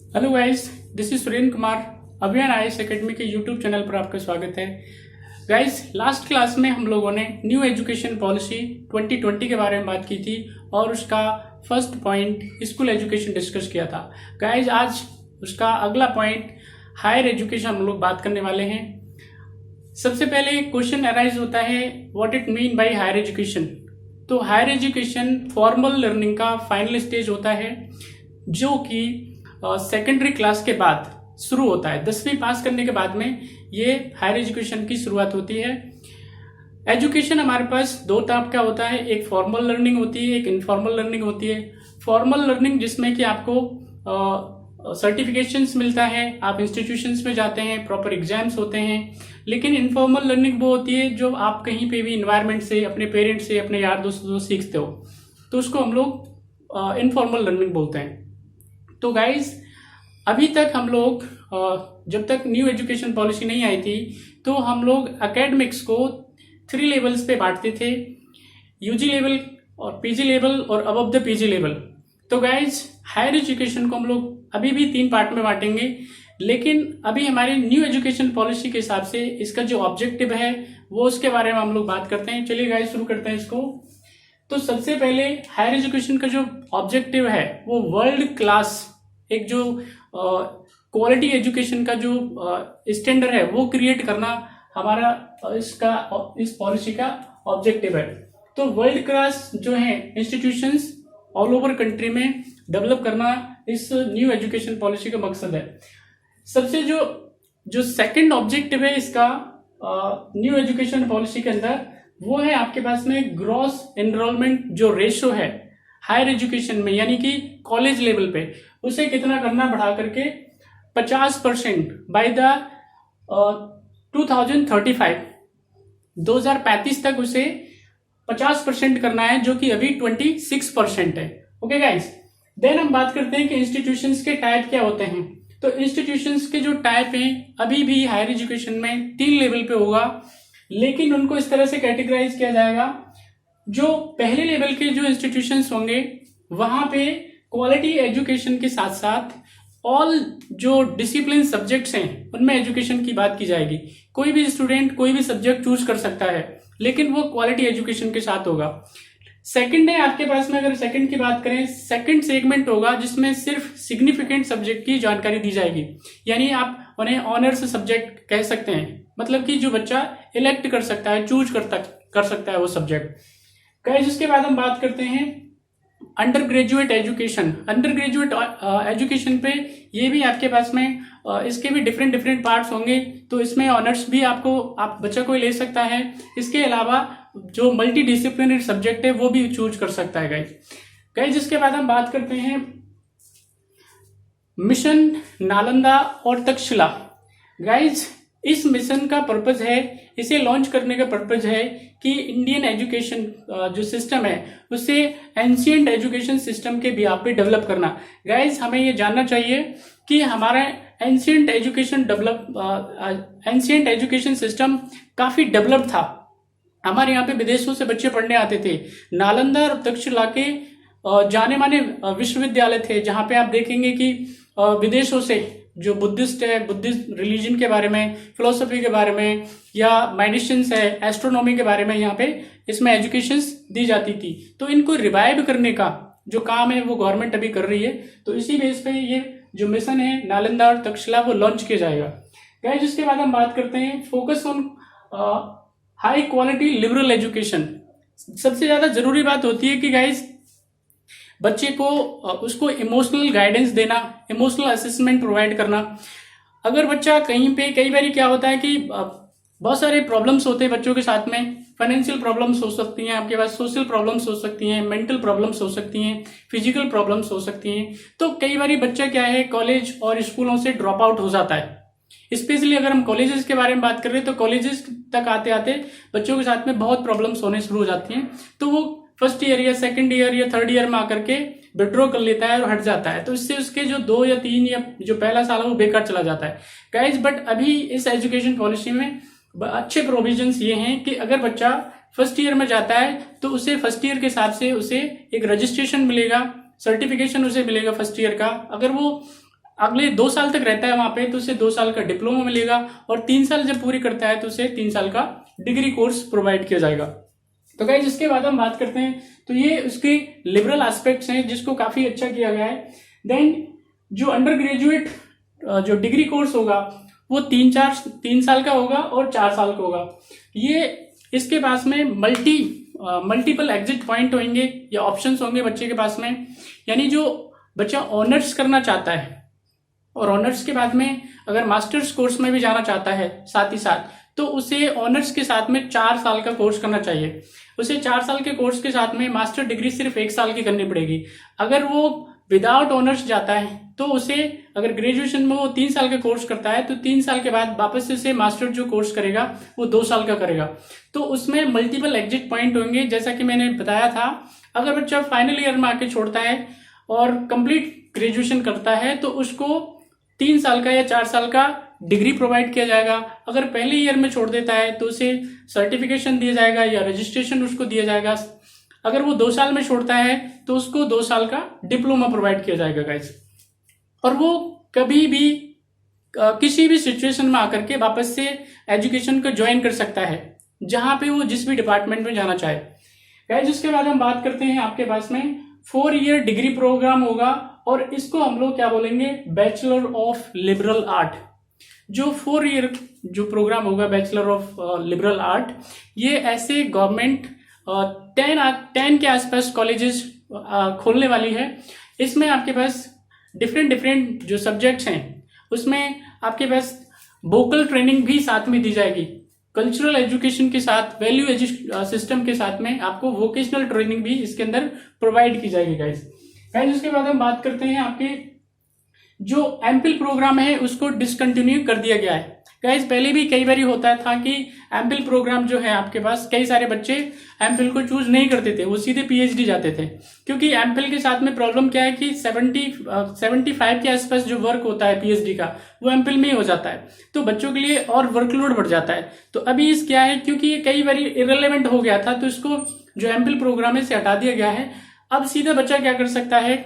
Hello guys, this is Surendra Kumar. अभियान IAS academy के YouTube channel पर आपका स्वागत है। गाइस, लास्ट क्लास में हम लोगों ने न्यू एजुकेशन पॉलिसी 2020 के बारे में बात की थी और उसका first point school education discuss किया था। गाइस, आज उसका अगला पॉइंट हायर एजुकेशन हम लोग बात करने वाले हैं। सबसे पहले क्वेश्चन अराइज होता है, what it mean by higher education. तो हायर एजुकेशन फॉर्मल लर्निंग का फाइनल स्टेज होता है जो कि सेकेंडरी क्लास के बाद शुरू होता है। 10वीं पास करने के बाद में ये हायर एजुकेशन की शुरुआत होती है। एजुकेशन हमारे पास दो टाइप का होता है, एक फॉर्मल लर्निंग होती है, एक इनफॉर्मल लर्निंग होती है। फॉर्मल लर्निंग जिसमें कि आपको सर्टिफिकेशंस मिलता है, आप इंस्टीट्यूशंस में जाते हैं, प्रॉपर एग्जाम्स होते हैं। लेकिन इनफॉर्मल लर्निंग वो होती है जो आप कहीं पे भी इन्वायरमेंट से, अपने पेरेंट्स से, अपने यार दोस्तों से सीखते हो, तो उसको हम लोग इनफॉर्मल लर्निंग बोलते हैं। तो गाइज, अभी तक हम लोग जब तक न्यू एजुकेशन पॉलिसी नहीं आई थी तो हम लोग एकेडमिक्स को 3 लेवल्स पे बांटते थे, यूजी लेवल और पीजी लेवल और अबव द पीजी लेवल। तो गाइज, हायर एजुकेशन को हम लोग अभी भी 3 पार्ट में बांटेंगे, लेकिन अभी हमारे न्यू एजुकेशन पॉलिसी के हिसाब से इसका जो ऑब्जेक्टिव है वो उसके बारे में हम लोग बात करते हैं। चलिए गाइज, शुरू करते हैं इसको। तो सबसे पहले हायर एजुकेशन का जो ऑब्जेक्टिव है वो वर्ल्ड क्लास, एक जो क्वालिटी एजुकेशन का जो स्टैंडर्ड है वो क्रिएट करना हमारा इस पॉलिसी का ऑब्जेक्टिव है। तो वर्ल्ड क्लास जो है इंस्टीट्यूशंस ऑल ओवर कंट्री में डेवलप करना इस न्यू एजुकेशन पॉलिसी का मकसद है। सबसे जो सेकंड ऑब्जेक्टिव है इसका न्यू एजुकेशन पॉलिसी के अंदर, वो है आपके पास में ग्रॉस एनरोलमेंट जो रेशो है हायर एजुकेशन में, यानी कि कॉलेज लेवल पे, उसे कितना करना बढ़ा करके 50% बाय द 2035 तक उसे 50% करना है, जो कि अभी 26% है। ओके गाइस, देन हम बात करते हैं कि इंस्टीट्यूशंस के टाइप क्या होते हैं। तो इंस्टीट्यूशंस के जो टाइप हैं अभी भी हायर एजुकेशन में 3 लेवल पे होगा, लेकिन उनको इस तरह से कैटेगराइज किया जाएगा। जो पहले लेवल के जो इंस्टीट्यूशंस होंगे वहां पे क्वालिटी एजुकेशन के साथ साथ ऑल जो डिसिप्लिन सब्जेक्ट्स हैं उनमें एजुकेशन की बात की जाएगी। कोई भी स्टूडेंट कोई भी सब्जेक्ट चूज कर सकता है, लेकिन वो क्वालिटी एजुकेशन के साथ होगा। सेकंड है आपके पास में, अगर सेकंड की बात करें, सेकंड सेगमेंट होगा जिसमें सिर्फ सिग्निफिकेंट सब्जेक्ट की जानकारी दी जाएगी, यानी आप उन्हें ऑनर्स सब्जेक्ट कह सकते हैं, मतलब कि जो बच्चा इलेक्ट कर सकता है, चूज कर सकता है वो सब्जेक्ट। गाइस, इसके बाद हम बात करते हैं under graduate education. Under graduate education पे ये भी आपके पास में इसके भी डिफरेंट पार्ट्स होंगे, तो इसमें ऑनर्स भी आप बच्चा कोई ले सकता है। इसके अलावा जो मल्टी डिसिप्लिनरी सब्जेक्ट है वो भी चूज कर सकता है गाइस। इसके बाद हम बात करते हैं मिशन नालंदा और तक्षशिला। गाइज, इस मिशन का पर्पज है, इसे लॉन्च करने का पर्पज है कि इंडियन एजुकेशन जो सिस्टम है उसे एंशिएंट एजुकेशन सिस्टम के बिहाफ पे डेवलप करना। गाइज, हमें ये जानना चाहिए कि हमारा एंशिएंट एजुकेशन सिस्टम काफी डेवलप था। हमारे यहाँ पे विदेशों से बच्चे पढ़ने आते थे। नालंदा और तक्षशिला के जाने माने विश्वविद्यालय थे, जहां पे आप देखेंगे कि विदेशों से जो बुद्धिस्ट है, बुद्धिस्ट रिलीजन के बारे में, फिलोसफी के बारे में, या मेडिसिन्स है, एस्ट्रोनॉमी के बारे में यहाँ पे इसमें एजुकेशन दी जाती थी। तो इनको रिवाइव करने का जो काम है वो गवर्नमेंट अभी कर रही है। तो इसी बेस पे ये जो मिशन है नालंदा और तक्षशिला वो लॉन्च किया जाएगा। गाइस, जिसके बाद हम बात करते हैं focus on high quality liberal education. सबसे ज्यादा जरूरी बात होती है कि गाइस, बच्चे को उसको इमोशनल गाइडेंस देना, इमोशनल असेसमेंट प्रोवाइड करना। अगर बच्चा कहीं पे, कई बार क्या होता है कि बहुत सारे प्रॉब्लम्स होते हैं बच्चों के साथ में, फाइनेंशियल प्रॉब्लम्स हो सकती हैं, आपके पास सोशल प्रॉब्लम्स हो सकती हैं, मेंटल प्रॉब्लम्स हो सकती हैं, फिजिकल प्रॉब्लम्स हो सकती हैं। तो कई बार बच्चा क्या है, कॉलेज और स्कूलों से ड्रॉप आउट हो जाता है। स्पेशली अगर हम कॉलेजेस के बारे में बात कर रहे हैं तो कॉलेजेस तक आते आते बच्चों के साथ में बहुत प्रॉब्लम्स होने शुरू हो जाती हैं। तो वो फर्स्ट ईयर या सेकंड ईयर या थर्ड ईयर में आकर के विड्रॉ कर लेता है और हट जाता है। तो इससे उसके जो 2 या 3 या जो पहला साल है वो बेकार चला जाता है गाइज। बट अभी इस एजुकेशन पॉलिसी में अच्छे प्रोविजंस ये हैं कि अगर बच्चा फर्स्ट ईयर में जाता है तो उसे फर्स्ट ईयर के हिसाब से उसे एक रजिस्ट्रेशन मिलेगा, सर्टिफिकेशन उसे मिलेगा फर्स्ट ईयर का। अगर वो अगले 2 साल तक रहता है वहां पे तो उसे 2 साल का डिप्लोमा मिलेगा, और 3 साल जब पूरी करता है तो उसे 3 साल का डिग्री कोर्स प्रोवाइड किया जाएगा। तो गाइस इसके बाद हम बात करते हैं, तो ये उसके लिबरल एस्पेक्ट्स हैं जिसको काफी अच्छा किया गया है। देन जो अंडर ग्रेजुएट जो डिग्री कोर्स होगा वो 3 साल का होगा और 4 साल का होगा। ये इसके पास में मल्टीपल एग्जिट पॉइंट होंगे या ऑप्शंस होंगे बच्चे के पास में, यानी जो बच्चा ऑनर्स करना चाहता है और ऑनर्स के बाद में अगर मास्टर्स कोर्स में भी जाना चाहता है साथ ही साथ, तो उसे ऑनर्स के साथ में 4 साल का कोर्स करना चाहिए। उसे 4 साल के कोर्स के साथ में मास्टर डिग्री सिर्फ 1 साल की करनी पड़ेगी। अगर वो विदाउट ऑनर्स जाता है तो उसे, अगर ग्रेजुएशन में वो 3 साल का कोर्स करता है तो 3 साल के बाद वापस से उसे मास्टर जो कोर्स करेगा वो 2 साल का करेगा। तो उसमें मल्टीपल एग्जिट पॉइंट होंगे, जैसा कि मैंने बताया था। अगर बच्चा फाइनल ईयर में आके छोड़ता है और कंप्लीट ग्रेजुएशन करता है तो उसको 3 साल का या 4 साल का डिग्री प्रोवाइड किया जाएगा। अगर पहले ईयर में छोड़ देता है तो उसे सर्टिफिकेशन दिया जाएगा या रजिस्ट्रेशन उसको दिया जाएगा। अगर वो 2 साल में छोड़ता है तो उसको 2 साल का डिप्लोमा प्रोवाइड किया जाएगा गाइस। और वो कभी भी किसी भी सिचुएशन में आकर के वापस से एजुकेशन को ज्वाइन कर सकता है, जहां पे वो जिस भी डिपार्टमेंट में जाना चाहे गाइस। उसके बाद हम बात करते हैं, आपके पास में 4 ईयर डिग्री प्रोग्राम होगा और इसको हम लोग क्या बोलेंगे, बैचलर ऑफ लिबरल आर्ट। जो 4 ईयर जो प्रोग्राम होगा बैचलर ऑफ लिबरल आर्ट, ये ऐसे गवर्नमेंट 10 के आसपास कॉलेजेस खोलने वाली है। इसमें आपके पास डिफरेंट जो सब्जेक्ट्स हैं उसमें आपके पास वोकल ट्रेनिंग भी साथ में दी जाएगी। कल्चरल एजुकेशन के साथ, वैल्यू सिस्टम के साथ में आपको वोकेशनल ट्रेनिंग भी इसके अंदर प्रोवाइड की जाएगी गाइस। उसके बाद हम बात करते हैं, आपके जो एमफिल प्रोग्राम है उसको डिसकंटिन्यू कर दिया गया है गाइस। पहले भी कई बार होता था कि एमफिल प्रोग्राम जो है आपके पास, कई सारे बच्चे एमफिल को चूज नहीं करते थे, वो सीधे पीएचडी जाते थे। क्योंकि एमफिल के साथ में प्रॉब्लम क्या है कि 75 के आसपास जो वर्क होता है पीएचडी का वो एमफिल में ही हो जाता है, तो बच्चों के लिए और वर्कलोड बढ़ जाता है। तो अभी इस क्या है, क्योंकि ये कई बार इररिलेवेंट हो गया था तो इसको जो एमफिल प्रोग्राम है इसे हटा दिया गया है। अब सीधा बच्चा क्या कर सकता है,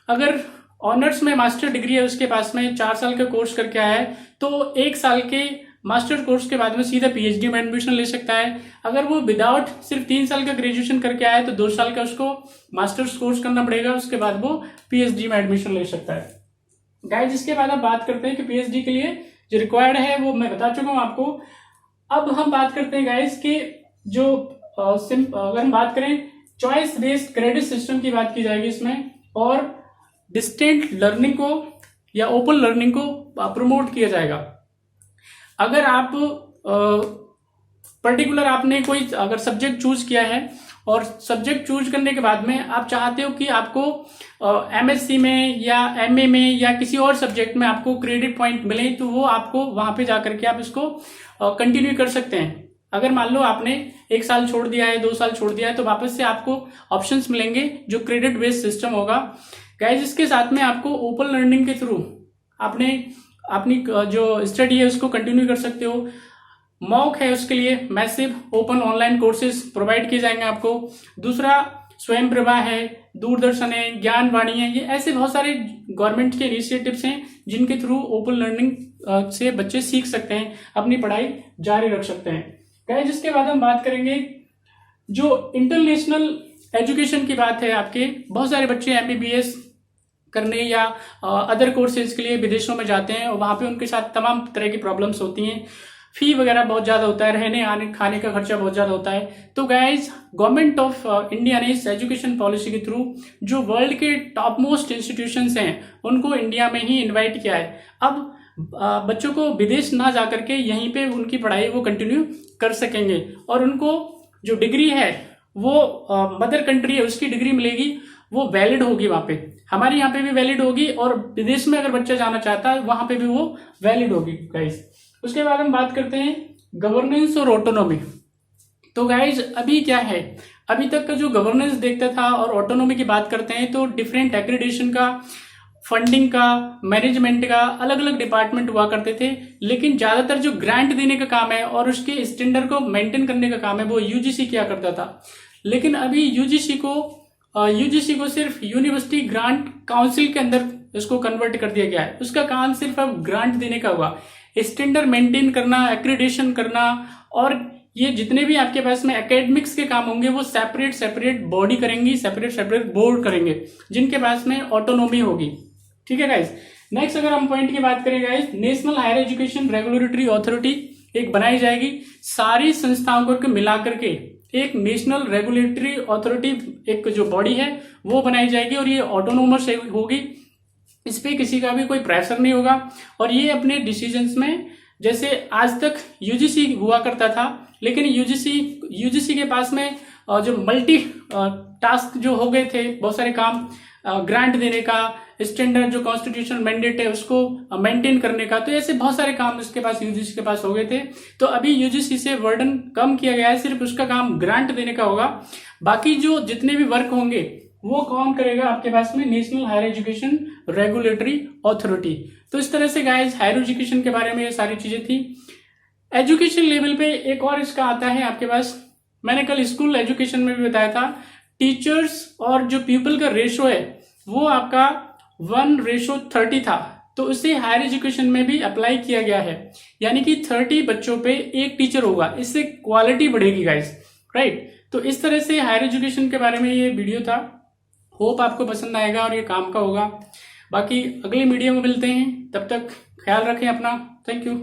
अगर ऑनर्स में मास्टर डिग्री है उसके पास में, 4 साल का कोर्स करके आया है तो 1 साल के मास्टर कोर्स के बाद में सीधा पीएचडी में एडमिशन ले सकता है। अगर वो विदाउट सिर्फ 3 साल का ग्रेजुएशन करके आया है तो 2 साल का उसको मास्टर्स कोर्स करना पड़ेगा, उसके बाद वो पीएचडी में एडमिशन ले सकता है गाइस। इसके बाद हम बात करते हैं कि पीएचडी के लिए जो रिक्वायर्ड है वो मैं बता चुका हूं आपको। अब हम बात करते हैं गाइस कि जो अगर हम बात करें चॉइस बेस्ड क्रेडिट सिस्टम की बात की जाएगी इसमें, और डिस्टेंट लर्निंग को या ओपन लर्निंग को प्रमोट किया जाएगा। अगर आप पर्टिकुलर आपने कोई अगर सब्जेक्ट चूज किया है और सब्जेक्ट चूज करने के बाद में आप चाहते हो कि आपको एमएससी में या एमए में या किसी और सब्जेक्ट में आपको क्रेडिट पॉइंट मिले, तो वो आपको वहां पे जाकर के आप इसको कंटिन्यू कर सकते हैं। अगर मान लो आपने 1 साल छोड़ दिया है, 2 साल छोड़ दिया है, तो वापस से आपको ऑप्शंस मिलेंगे जो क्रेडिट बेस्ड सिस्टम होगा गाइस। इसके साथ में आपको ओपन लर्निंग के थ्रू आपने अपनी जो स्टडी है उसको कंटिन्यू कर सकते हो। मॉक है उसके लिए massive open online courses provide किए जाएंगे आपको। दूसरा स्वयं प्रभा है, दूरदर्शन है, ज्ञानवाणी है, ये ऐसे बहुत सारे गवर्नमेंट के इनिशिएटिव्स हैं जिनके थ्रू ओपन लर्निंग से बच्चे सीख सकते हैं, अपनी पढ़ाई जारी रख सकते हैं गाइस। जिसके बाद हम बात करेंगे जो इंटरनेशनल एजुकेशन की बात है। आपके बहुत सारे बच्चे एमबीबीएस करने या अदर कोर्सेज के लिए विदेशों में जाते हैं और वहां पे उनके साथ तमाम तरह की प्रॉब्लम्स होती हैं। फी वगैरह बहुत ज्यादा होता है, रहने आने खाने का खर्चा बहुत ज्यादा होता है। तो गाइज गवर्नमेंट ऑफ इंडिया ने इस एजुकेशन पॉलिसी के थ्रू जो वर्ल्ड के टॉप मोस्ट इंस्टीट्यूशंस हैं उनको इंडिया में ही इन्वाइट किया है। अब बच्चों को विदेश ना जाकर के यहीं पे उनकी पढ़ाई वो कंटिन्यू कर सकेंगे और उनको जो डिग्री है वो मदर कंट्री है उसकी डिग्री मिलेगी, वो वैलिड होगी वहां पे। हमारे यहाँ पे भी वैलिड होगी और विदेश में अगर बच्चा जाना चाहता है वहां पे भी वो वैलिड होगी गाइज। उसके बाद हम बात करते हैं गवर्नेंस और ऑटोनॉमी। तो गाइज अभी क्या है, अभी तक का जो गवर्नेंस देखता था और ऑटोनॉमी की बात करते हैं तो डिफरेंट एक्रेडिटेशन का, फंडिंग का, मैनेजमेंट का अलग अलग डिपार्टमेंट हुआ करते थे। लेकिन ज्यादातर जो ग्रांट देने का काम है और उसके स्टैंडर्ड को मेंटेन करने का काम है वो यूजीसी किया करता था। लेकिन अभी यूजीसी को यूजीसी को सिर्फ यूनिवर्सिटी ग्रांट काउंसिल के अंदर इसको कन्वर्ट कर दिया गया है। उसका काम सिर्फ अब ग्रांट देने का हुआ, स्टैंडर्ड मेंटेन करना, एक्रीडेशन करना, और ये जितने भी आपके पास में एकेडमिक्स के काम होंगे वो सेपरेट बॉडी करेंगी, सेपरेट बोर्ड करेंगे, जिनके पास में ऑटोनॉमी होगी। ठीक है गाइस। नेक्स्ट अगर हम पॉइंट की बात करें guys, national higher education regulatory authority एक बनाई जाएगी। सारी संस्थाओं को मिला करके एक नेशनल रेगुलेटरी अथॉरिटी, एक जो बॉडी है वो बनाई जाएगी, और ये ऑटोनोमस होगी। इस पे किसी का भी कोई प्रेशर नहीं होगा, और ये अपने डिसीजंस में, जैसे आज तक यूजीसी हुआ करता था, लेकिन यूजीसी के पास में जो मल्टी टास्क जो हो गए थे, बहुत सारे काम ग्रांट देने का, स्टैंडर्ड जो कॉन्स्टिट्यूशनल मैंडेट है उसको मेंटेन करने का, तो ऐसे बहुत सारे काम इसके पास यूजीसी के पास हो गए थे। तो अभी यूजीसी से वर्डन कम किया गया है, सिर्फ उसका काम ग्रांट देने का होगा। बाकी जो जितने भी वर्क होंगे वो कौन करेगा आपके पास में, national higher education regulatory authority. तो इस तरह से गाइस हायर एजुकेशन के बारे में ये सारी चीजें थी। एजुकेशन लेवल पे एक और इसका आता है आपके पास, मैंने कल स्कूल एजुकेशन में भी बताया था, टीचर्स और जो पीपल का रेशो है वो आपका 1:30 था, तो उसे हायर एजुकेशन में भी अप्लाई किया गया है, यानी कि 30 बच्चों पे एक टीचर होगा। इससे क्वालिटी बढ़ेगी गाइस, राइट। तो इस तरह से हायर एजुकेशन के बारे में ये वीडियो था। होप आपको पसंद आएगा और ये काम का होगा। बाकी अगले वीडियो में मिलते हैं, तब तक ख्याल रखें अपना। Thank you.